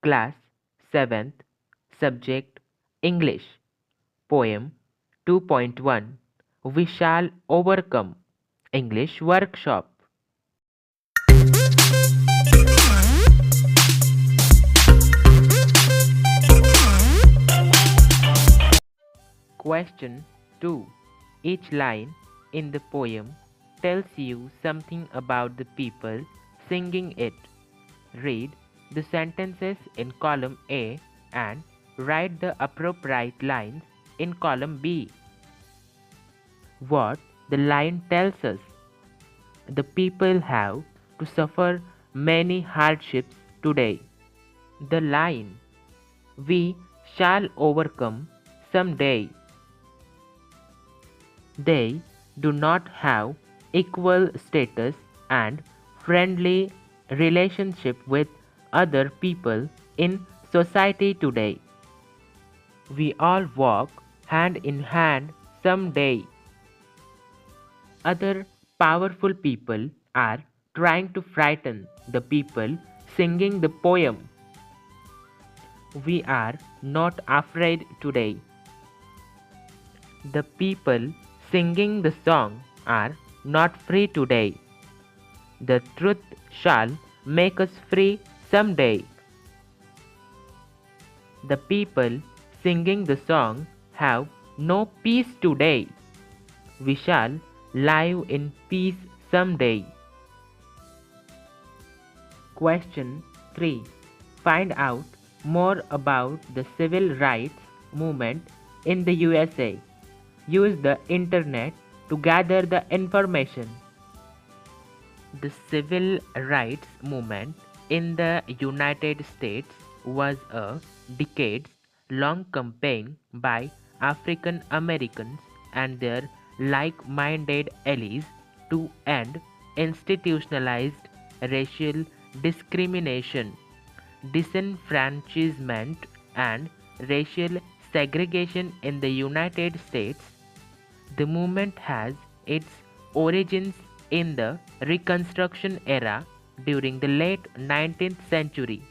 Class 7th. Subject English. Poem 2.1. We shall overcome. English workshop. Question 2. Each line in the poem tells you something about the people singing it. Read the sentences in column A and write the appropriate lines in column B. What the line tells us: the people have to suffer many hardships today. The line: we shall overcome someday. They do not have equal status and friendly relationship with other people in society today. We all walk hand in hand someday. Other powerful people are trying to frighten the people singing the poem. We are not afraid today. The people singing the song are not free today. The truth shall make us free someday. The people singing the song have no peace today. We shall live in peace someday. Question 3. Find out more about the civil rights movement in the USA. Use the internet to gather the information. The civil rights movement in the United States was a decades-long campaign by African Americans and their like-minded allies to end institutionalized racial discrimination, disenfranchisement, and racial segregation in the United States. The movement has its origins in the Reconstruction era during the late 19th century,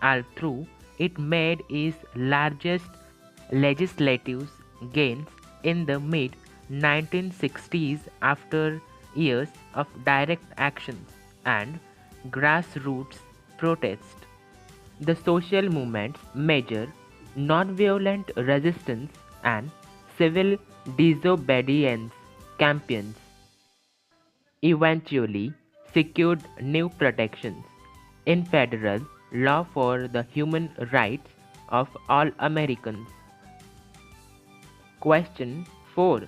although it made its largest legislative gains in the mid 1960s after years of direct actions and grassroots protest. The social movements measure nonviolent resistance and civil disobedience campaigns eventually secured new protections in federal law for the human rights of all Americans. Question 4.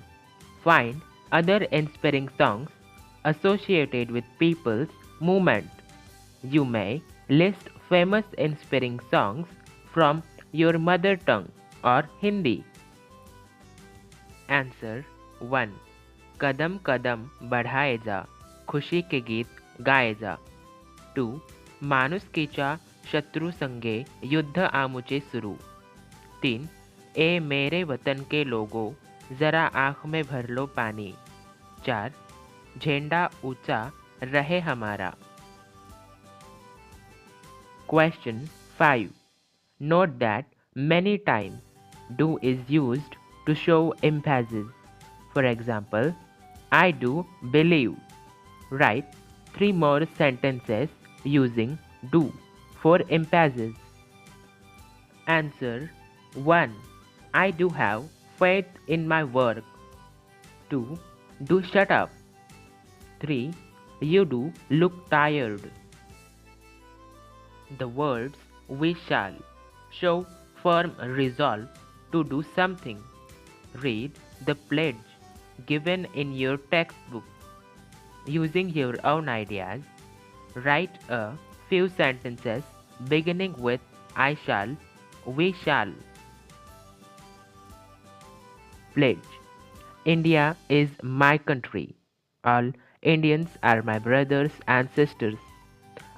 Find other inspiring songs associated with people's movement. You may list famous inspiring songs from your mother tongue or Hindi. Answer 1. कदम कदम बढ़ाए जा, खुशी के गीत गाए जा. 2. माणुसकीच्या शत्रु संगे युद्ध आमुचे सुरू. 3. ए मेरे वतन के लोगों, जरा आँख में भर लो पानी. 4. झंडा ऊंचा रहे हमारा. Question 5. Note that many times do is used to show emphasis. For example, I do believe. Write 3 more sentences using do for emphasis. Answer 1. I do have faith in my work. 2. Do shut up. 3. You do look tired. The words we shall show firm resolve to do something. Read the pledge given in your textbook. Using your own ideas, write a few sentences beginning with I shall, we shall. Pledge. India is my country. All Indians are my brothers and sisters.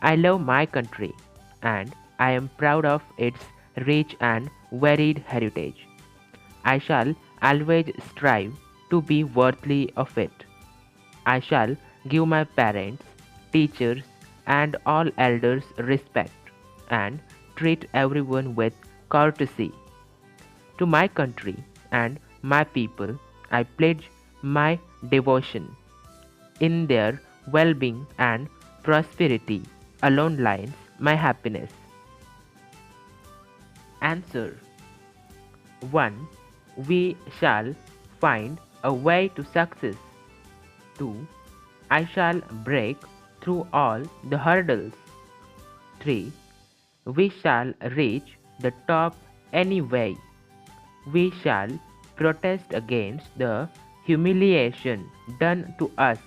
I love my country and I am proud of its rich and varied heritage. I shall always strive to be worthy of it. I shall give my parents, teachers, and all elders respect and treat everyone with courtesy. To my country and my people, I pledge my devotion. In their well being and prosperity alone lies my happiness. Answer 1. We shall find a way to success. 2. I shall break through all the hurdles. 3. We shall reach the top anyway. We shall protest against the humiliation done to us.